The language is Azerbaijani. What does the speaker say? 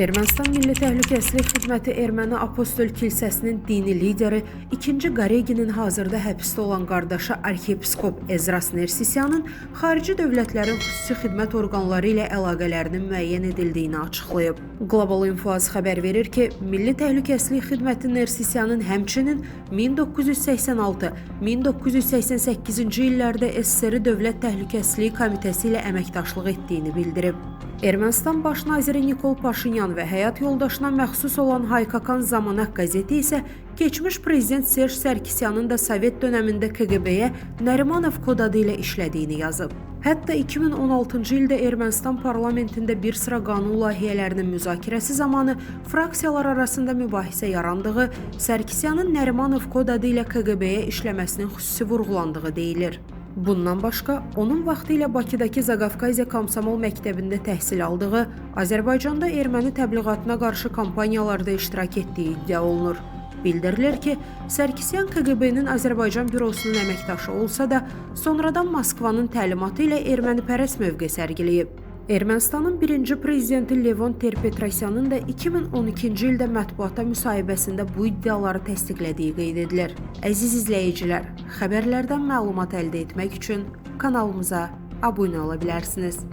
Ermənistan Milli Təhlükəsizlik Xidməti Erməni Apostol Kilsəsinin dini lideri 2-ci Qareginin hazırda həbsdə olan qardaşı arxiyepiskop Ezras Nersisyanın xarici dövlətlərin xüsusi xidmət orqanları ilə əlaqələrinin müəyyən edildiyini açıqlayıb. Global Info xəbər verir ki, Milli Təhlükəsizlik Xidməti Nersisyanın həmçinin 1986-1988-ci illərdə SSR Dövlət Təhlükəsizliyi Komitəsi ilə əməkdaşlıq etdiyini bildirib. Ermənistan Baş naziri Nikol Paşinyan və həyat yoldaşına məxsus olan Haykakan Zamanak qəzeti isə keçmiş prezident Serj Sərkisyanın da Sovet dönəmində KQB-yə Nərimanov kod adı ilə işlədiyini yazıb. Hətta 2016-cı ildə Ermənistan parlamentində bir sıra qanun layihələrinin müzakirəsi zamanı fraksiyalar arasında mübahisə yarandığı, Sərkisyanın Nərimanov kod adı ilə KQB-yə işləməsinin xüsusi vurğulandığı deyilir. Bundan başqa, onun vaxtilə Bakıdakı Zaqafqaziya Komsomol məktəbində təhsil aldığı, Azərbaycanda erməni təbliğatına qarşı kampaniyalarda iştirak etdiyi iddia olunur. Bildirilir ki, Sərkisyan KQB-nin Azərbaycan bürosunun əməkdaşı olsa da, sonradan Moskvanın təlimatı ilə ermənipərəst mövqe sərgiləyib. Ermənistanın birinci prezidenti Levon Ter-Petrosyanın da 2012-ci ildə mətbuata müsahibəsində bu iddiaları təsdiqlədiyi qeyd edilir. Əziz izləyicilər, xəbərlərdən məlumat əldə etmək üçün kanalımıza abunə ola bilərsiniz.